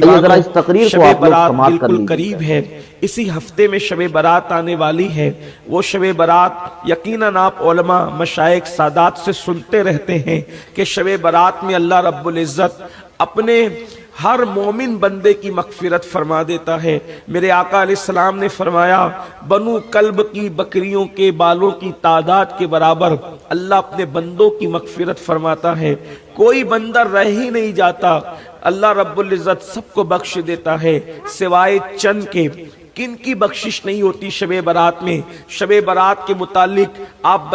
ذرا اس تقریر کو آپ لوگ سماعت کر بالکل لیجیے۔ قریب ہے، اسی ہفتے میں شب برات آنے والی ہے۔ وہ شب برات یقیناً آپ علماء مشائخ سادات سے سنتے رہتے ہیں کہ شب برات میں اللہ رب العزت اپنے ہر مومن بندے کی مغفرت فرما دیتا ہے۔ میرے آقا علیہ السلام نے فرمایا بنو کلب کی بکریوں کے بالوں کی تعداد کے برابر اللہ اپنے بندوں کی مغفرت فرماتا ہے۔ کوئی بندہ رہ ہی نہیں جاتا، اللہ رب العزت سب کو بخش دیتا ہے سوائے چند کے۔ کن کی بخشش نہیں ہوتی شب برات میں؟ شب برات کے متعلق آپ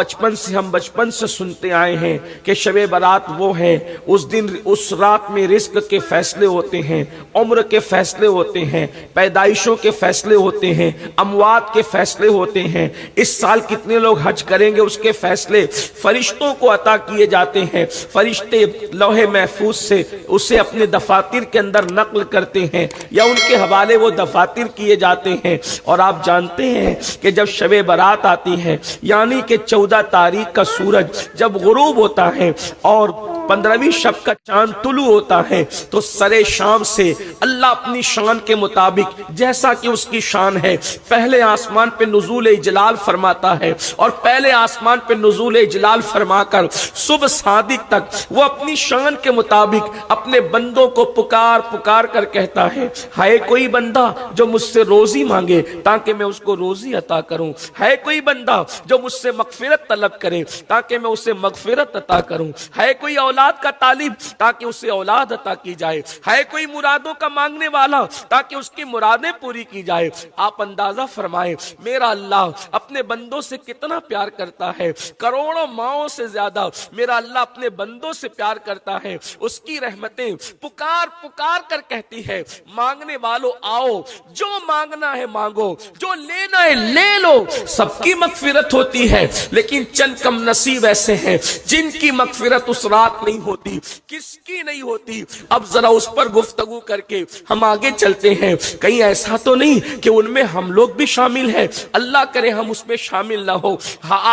ہم بچپن سے سنتے آئے ہیں کہ شب برات وہ ہے، اس دن اس رات میں رزق کے فیصلے ہوتے ہیں، عمر کے فیصلے ہوتے ہیں، پیدائشوں کے فیصلے ہوتے ہیں، اموات کے فیصلے ہوتے ہیں، اس سال کتنے لوگ حج کریں گے اس کے فیصلے فرشتوں کو عطا کیے جاتے ہیں۔ فرشتے لوح محفوظ سے اسے اپنے دفاتر کے اندر نقل کرتے ہیں یا ان کے حوالے وہ دفاتر کیے جاتے ہیں۔ اور آپ جانتے ہیں کہ جب شب برات آتی ہے یعنی کہ 14 تاریخ کا سورج جب غروب ہوتا ہے اور 15ویں شب کا چاند طلوع ہوتا ہے تو سرے شام سے اللہ اپنی شان کے مطابق جیسا کہ اس کی شان ہے پہلے آسمان پہ نزول اجلال فرماتا ہے، اور پہلے آسمان پہ نزول اجلال فرما کر صبح صادق تک وہ اپنی شان کے مطابق اپنے بندوں کو پکار پکار کر کہتا ہے ہے کوئی بندہ جو مجھ سے روزی مانگے تاکہ میں اس کو روزی عطا کروں، ہے کوئی بندہ جو مجھ سے مغفرت طلب کرے تاکہ میں اسے مغفرت عطا کروں، ہے کوئی اولاد کا طالب تاکہ اسے اولاد عطا کی جائے، ہے کوئی مرادوں کا مانگنے والا تاکہ اس کی مرادیں پوری کی جائے۔ آپ اندازہ فرمائیں میرا اللہ اپنے بندوں سے کتنا پیار کرتا ہے، کروڑوں ماؤں سے زیادہ میرا اللہ اپنے بندوں سے پیار کرتا ہے۔ اس کی رحمتیں پکار پکار کر کہتی ہے مانگنے والوں آؤ، جو مانگنا ہے مانگو، جو لینا ہے لے لو۔ سب کی مغفرت ہوتی ہے لیکن چند کم نصیب ایسے ہیں جن کی مغفرت اس رات نہیں ہوتی۔ کس کی نہیں ہوتی؟ اب ذرا اس پر گفتگو کر کے ہم آگے چلتے ہیں۔ کہیں ایسا تو نہیں کہ ان میں ہم لوگ بھی شامل ہیں؟ اللہ کرے ہم اس میں شامل نہ ہو۔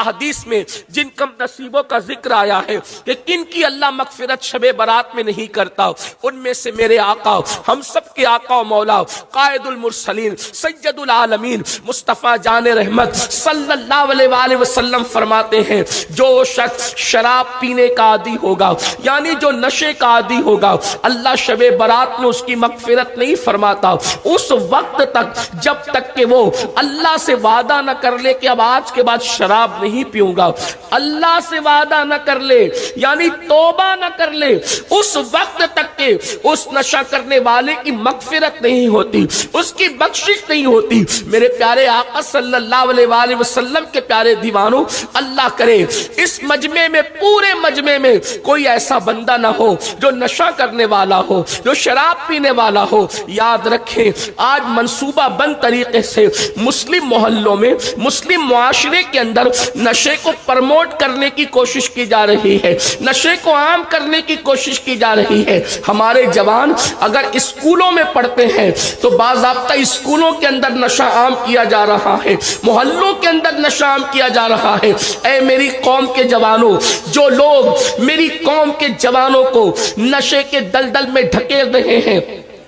حدیث میں جن کم نصیبوں کا ذکر آیا ہے کہ کن کی اللہ مغفرت شب برات میں نہیں کرتا، ان میں سے میرے آقا، ہم سب کے آقا و مولا، قائد المرسلین، سید العالمین، مصطفیٰ جان رحمت صلی اللہ علیہ وآلہ وسلم فرماتے ہیں جو شخص شراب پینے کا عادی ہوگا یعنی جو نشے کا عادی ہوگا اللہ شب برات میں اس کی مغفرت نہیں فرماتا اس وقت تک جب تک کہ وہ اللہ سے وعدہ نہ کر لے کہ اب آج کے بعد شراب نہیں پیوں گا۔ اللہ سے وعدہ نہ کر لے یعنی توبہ نہ کر لے اس وقت تک کہ اس نشہ کرنے والے کی مغفرت نہیں ہوتی، اس کی بخشش نہیں ہوتی۔ میرے پیارے آقا صلی اللہ علیہ وآلہ وسلم کے پیارے دیوانوں، اللہ کرے اس مجمع میں پورے مجمع میں کوئی ایسا بندہ نہ ہو جو نشہ کرنے والا ہو، جو شراب پینے والا ہو۔ یاد رکھیں آج منصوبہ بند طریقے سے مسلم محلوں میں مسلم معاشرے کے اندر نشے کو پرموٹ کرنے کی کوشش کی جا رہی ہے، نشے کو عام کرنے کی کوشش کی جا رہی ہے۔ ہمارے جوان اگر اسکولوں میں پڑھتے ہیں تو باضابطہ اسکولوں کے اندر نشہ عام کیا جا رہا ہے، محلوں کے اندر نشہ عام کیا جا رہا ہے۔ اے میری قوم کے جوانوں، جو لوگ میری قوم کے جوانوں کو نشے کے دلدل میں ڈھکیل رہے ہیں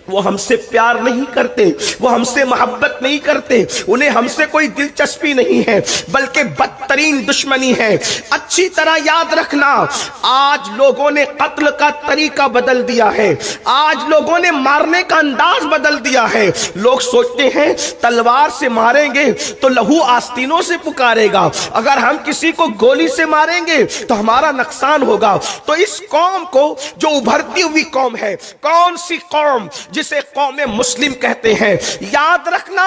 وہ ہم سے پیار نہیں کرتے، وہ ہم سے محبت نہیں کرتے، انہیں ہم سے کوئی دلچسپی نہیں ہے بلکہ بدترین دشمنی ہے۔ اچھی طرح یاد رکھنا آج لوگوں نے قتل کا طریقہ بدل دیا ہے، آج لوگوں نے مارنے کا انداز بدل دیا ہے۔ لوگ سوچتے ہیں تلوار سے ماریں گے تو لہو آستینوں سے پکارے گا، اگر ہم کسی کو گولی سے ماریں گے تو ہمارا نقصان ہوگا۔ تو اس قوم کو جو ابھرتی ہوئی قوم ہے، کون سی قوم جسے قوم مسلم کہتے ہیں، یاد رکھنا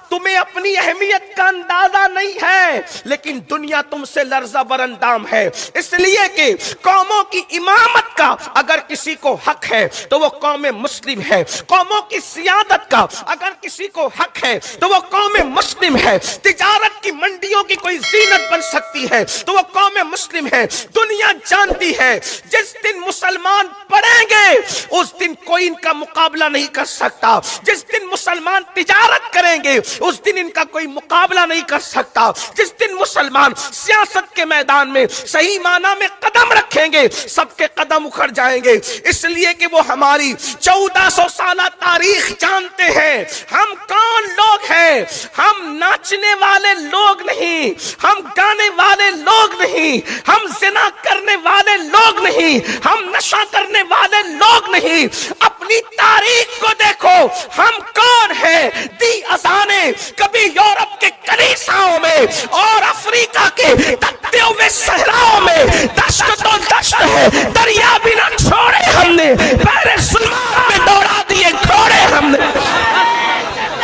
تمہیں اپنی اہمیت کا اندازہ نہیں ہے لیکن دنیا تم سے لرزہ برندام ہے، اس لیے کہ قوموں کی امامت کا اگر کسی کو حق ہے تو وہ قوم مسلم ہے، قوموں کی سیادت کا اگر کسی کو حق ہے تو وہ قوم مسلم ہے، تجارت کی منڈیوں کی کوئی زینت بن سکتی ہے تو وہ قوم مسلم ہے۔ دنیا جانتی ہے جس دن مسلمان پڑھیں گے اس دن کوئی ان کا مقابلہ مقابلہ نہیں کر سکتا. جس دن مسلمان تجارت کریں گے اس دن ان کا کوئی مقابلہ نہیں کر سکتا. جس دن مسلمان سیاست کے میدان میں صحیح معنی میں قدم رکھیں گے سب کے قدم اکھڑ جائیں گے. اس لیے کہ وہ ہماری 1400 سالہ تاریخ جانتے ہیں. ہم کون لوگ ہیں؟ ہم ناچنے والے لوگ نہیں, ہم گانے والے لوگ نہیں, ہم زنا کرنے والے لوگ نہیں, ہم نشہ کرنے والے لوگ نہیں. اپنی تاریخ کو دیکھو, ہم کون ہیں؟ دی اذانیں کبھی یورپ کے کلیساؤں میں اور افریقہ کے تکتے ہوئے صحراؤں میں دشت تو دشت ہے, دریا بھی نہ چھوڑے ہم نے, بحر ظلمات میں دوڑا دیے گھوڑے ہم نے.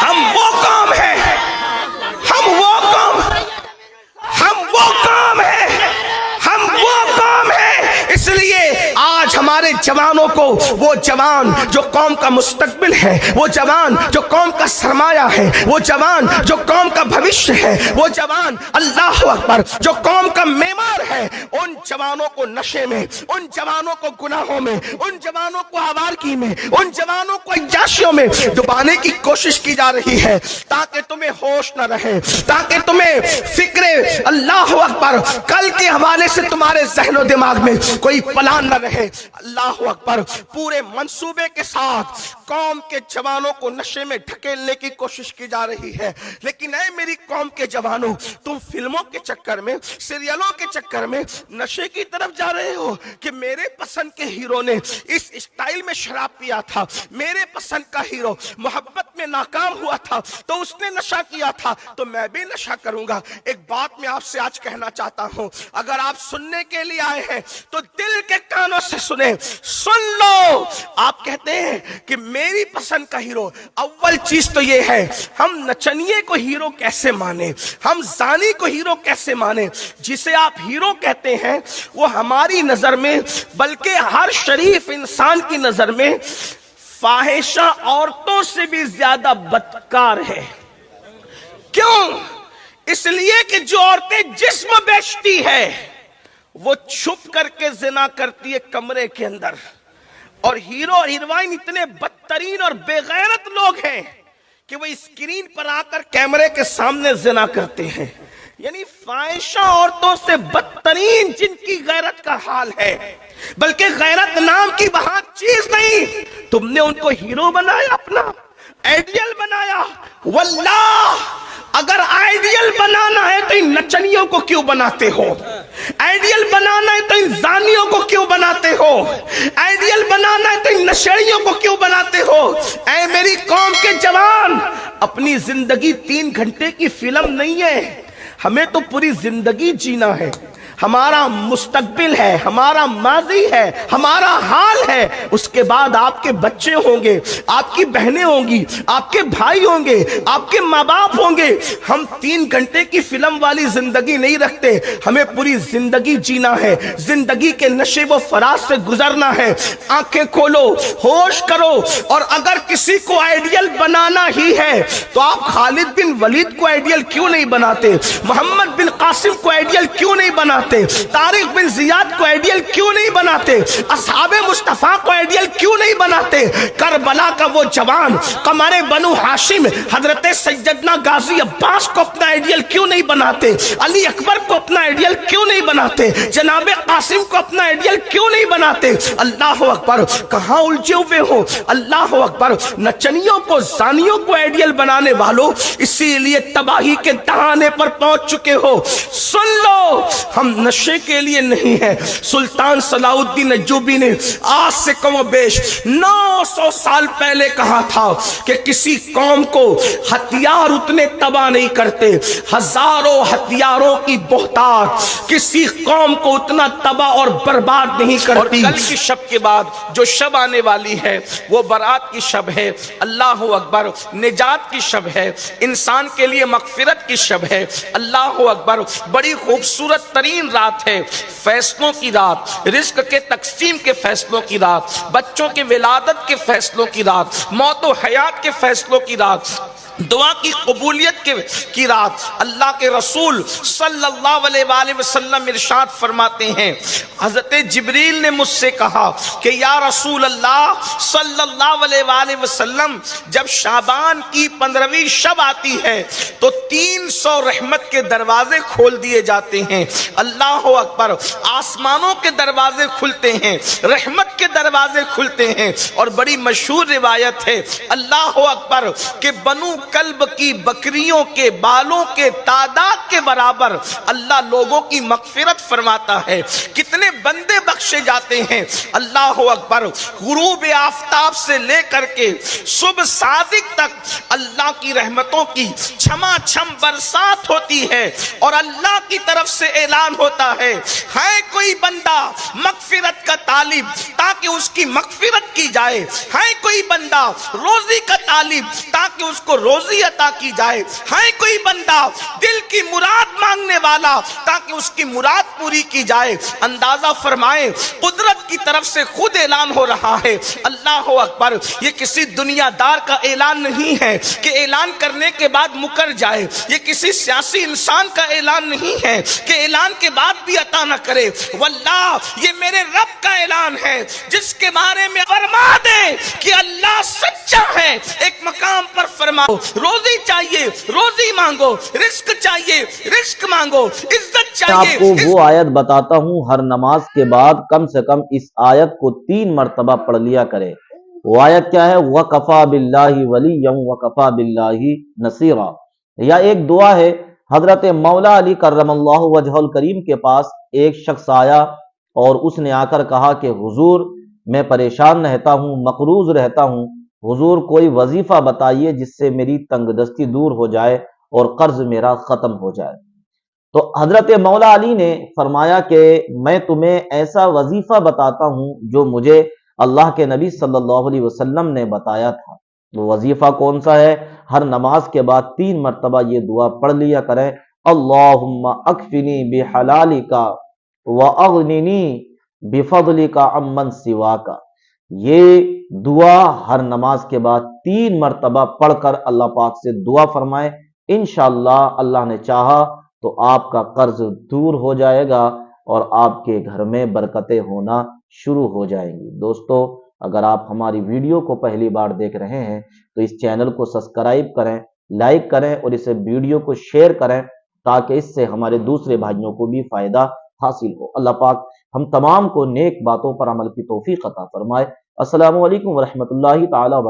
ہم وہ قوم ہیں, ہم وہ قوم, ہم وہ قوم ہیں, ہم وہ قوم ہیں. اس لیے آج ہمارے جوانوں کو, وہ جوان جو قوم کا مستقبل ہے, وہ جوان جو قوم کا سرمایہ ہے, وہ جوان جو قوم کا بھوشیہ ہے, وہ جوان اللہ اکبر جو قوم کا معمار ہے, ان جوانوں کو نشے میں, ان جوانوں کو گناہوں میں, ان جوانوں کو آوارگی میں, ان جوانوں کو عیاشیوں میں ڈبانے کی کوشش کی جا رہی ہے تاکہ تمہیں ہوش نہ رہے, تاکہ تمہیں فکر اللہ اکبر کل کے حوالے سے تمہارے ذہن و دماغ میں کوئی پلان نہ رہے. اللہ اکبر پورے منصوبے کے ساتھ قوم کے جوانوں کو نشے میں ڈھکیلنے کی کوشش کی جا رہی ہے. لیکن اے میری قوم کے جوانوں, تم فلموں کے چکر میں, سیریلوں کے چکر میں نشے کی طرف جا رہے ہو کہ میرے پسند کے ہیرو نے اس اسٹائل میں شراب پیا تھا, میرے پسند کا ہیرو محبت میں ناکام ہوا تھا تو اس نے نشہ کیا تھا تو میں بھی نشہ کروں گا. ایک بات میں آپ سے آج کہنا چاہتا ہوں, اگر آپ سننے کے لیے آئے ہیں تو دل کے کانوں سے سنیں, سن لو. آپ کہتے ہیں کہ میری پسند کا ہیرو, اول چیز تو یہ ہے ہم نچنیے کو ہیرو کیسے مانے, ہم زانی کو ہیرو کیسے مانے. جسے آپ ہیرو کہتے ہیں وہ ہماری نظر میں بلکہ ہر شریف انسان کی نظر میں فاحشہ عورتوں سے بھی زیادہ بدکار ہے. کیوں؟ اس لیے کہ جو عورتیں جسم بیچتی ہے وہ چھپ کر کے زنا کرتی ہے کمرے کے اندر, اور ہیرو اور ہیروئن اتنے بدترین اور بے غیرت لوگ ہیں کہ وہ اسکرین پر آ کر کیمرے کے سامنے زنا کرتے ہیں. یعنی فاحشہ عورتوں سے بدترین جن کی غیرت کا حال ہے, بلکہ غیرت نام کی بہت چیز نہیں, تم نے ان کو ہیرو بنایا, اپنا آئیڈیل بنایا. واللہ اگر آئیڈیل بنانا ہے تو ان نچنیوں کو کیوں بناتے ہو, آئیڈیل بنانا ہے تو ان زانیوں کو کیوں بناتے ہو, آئیڈیل بنانا ہے تو ان نشیڑیوں کو کیوں بناتے ہو. اے میری قوم کے جوان, اپنی زندگی 3 گھنٹے کی فلم نہیں ہے, ہمیں تو پوری زندگی جینا ہے. ہمارا مستقبل ہے, ہمارا ماضی ہے, ہمارا حال ہے. اس کے بعد آپ کے بچے ہوں گے, آپ کی بہنیں ہوں گی, آپ کے بھائی ہوں گے, آپ کے ماں باپ ہوں گے. ہم 3 گھنٹے کی فلم والی زندگی نہیں رکھتے, ہمیں پوری زندگی جینا ہے. زندگی کے نشے و فراز سے گزرنا ہے. آنکھیں کھولو, ہوش کرو. اور اگر کسی کو آئیڈیل بنانا ہی ہے تو آپ خالد بن ولید کو آئیڈیل کیوں نہیں بناتے, محمد بن قاسم کو آئیڈیل کیوں نہیں بناتے, طارق بن زیاد کو آئیڈیل کیوں نہیں بناتے, اصحاب مصطفیٰ کو آئیڈیل کیوں نہیں بناتے, کربلا کا وہ جوان قمر بنو ہاشم حضرت سیدنا غازی عباس کو اپنا آئیڈیل کیوں نہیں بناتے, علی اکبر کو اپنا آئیڈیل کیوں نہیں بناتے, جناب قاسم کو اپنا آئیڈیل کیوں نہیں بناتے. اللہ اکبر, کہاں الجھے ہوئے ہو. اللہ اکبر, نچنیوں کو, زانیوں کو آئیڈیل بنانے والوں اسی لیے تباہی کے دہانے پر پہنچ چکے ہو. سن لو, ہم نشے کے لیے نہیں ہے. سلطان صلاح الدین ایوبی نے آج سے کم و بیش 900 سال پہلے کہا تھا کہ کسی قوم کو ہتھیار اتنے تباہ نہیں کرتے, ہزاروں ہتھیاروں کی بہتات کسی قوم کو اتنا تباہ اور برباد نہیں کرتی. اور کل کی شب کے بعد جو شب آنے والی ہے وہ برات کی شب ہے. اللہ اکبر, نجات کی شب ہے, انسان کے لیے مغفرت کی شب ہے. اللہ اکبر, بڑی خوبصورت ترین رات ہے, فیصلوں کی رات, رزق کے تقسیم کے فیصلوں کی رات, بچوں کے ولادت کے فیصلوں کی رات, موت و حیات کے فیصلوں کی رات. دعا کی قبولیت کی رات اللہ کے رسول صلی اللہ علیہ وآلہ وسلم ارشاد فرماتے ہیں، حضرت جبریل نے مجھ سے کہا کہ یا رسول اللہ صلی اللہ علیہ وآلہ وسلم، جب شعبان کی 15ویں شب آتی ہے تو 300 رحمت کے دروازے کھول دیے جاتے ہیں۔ اللہ اکبر، آسمانوں کے دروازے کھلتے ہیں، رحمت کے دروازے کھلتے ہیں، اور بڑی مشہور روایت ہے اللہ اکبر کہ بنو کلب کی بکریوں کے بالوں کے تعداد کے برابر اللہ لوگوں کی مغفرت فرماتا ہے۔ کتنے بندے بخشے جاتے ہیں، اللہ اکبر، غروب آفتاب سے لے کر کے صبح صادق تک اللہ کی رحمتوں کی چھما چھم برسات ہوتی ہے، اور اللہ کی طرف سے اعلان ہوتا ہے کوئی بندہ مغفرت کا طالب تاکہ اس کی مغفرت کی جائے، ہے کوئی بندہ روزی کا طالب تاکہ اس کو روزی عطا کی جائے، ہے کوئی بندہ دل کی مراد مانگنے والا تاکہ اس کی مراد پوری کی جائے۔ اندازہ فرمائیں، قدرت کی طرف سے خود اعلان ہو رہا ہے۔ اللہ اکبر، یہ کسی دنیا دار کا اعلان نہیں ہے کہ اعلان کرنے کے بعد مکر جائے، یہ کسی سیاسی انسان کا اعلان نہیں ہے کہ اعلان کے بعد بھی عطا نہ کرے، واللہ یہ میرے رب کا اعلان ہے جس کے بارے میں فرما دے کہ اللہ سچا ہے۔ ایک مقام پر فرماؤ، روزی چاہیے روزی مانگو، رزق چاہیے رزق مانگو، عزت چاہیے۔ آپ کو وہ آیت بتاتا ہوں، ہر نماز کے بعد کم سے کم اس آیت کو 3 مرتبہ پڑھ لیا کرے۔ وہ آیت کیا ہے؟ وَكَفَى بِاللَّهِ وَلِيًّا وَكَفَى بِاللَّهِ نَصِيرًا۔ یا ایک دعا ہے، حضرت مولا علی کرم اللہ وجہ الکریم کے پاس ایک شخص آیا اور اس نے آ کر کہا کہ حضور میں پریشان رہتا ہوں، مقروض رہتا ہوں، حضور کوئی وظیفہ بتائیے جس سے میری تنگ دستی دور ہو جائے اور قرض میرا ختم ہو جائے۔ تو حضرت مولا علی نے فرمایا کہ میں تمہیں ایسا وظیفہ بتاتا ہوں جو مجھے اللہ کے نبی صلی اللہ علیہ وسلم نے بتایا تھا۔ وہ وظیفہ کون سا ہے؟ ہر نماز کے بعد 3 مرتبہ یہ دعا پڑھ لیا کریں، اللہم اکفنی بحلالک واغننی بفضلک عمن سواک۔ یہ دعا ہر نماز کے بعد 3 مرتبہ پڑھ کر اللہ پاک سے دعا فرمائے، انشاءاللہ اللہ نے چاہا تو آپ کا قرض دور ہو جائے گا اور آپ کے گھر میں برکتیں ہونا شروع ہو جائیں گی۔ دوستو، اگر آپ ہماری ویڈیو کو پہلی بار دیکھ رہے ہیں تو اس چینل کو سبسکرائب کریں، لائک کریں اور اسے ویڈیو کو شیئر کریں تاکہ اس سے ہمارے دوسرے بھائیوں کو بھی فائدہ حاصل ہو۔ اللہ پاک ہم تمام کو نیک باتوں پر عمل کی توفیق عطا فرمائے۔ السلام علیکم ورحمۃ اللہ تعالی وبرکاتہ۔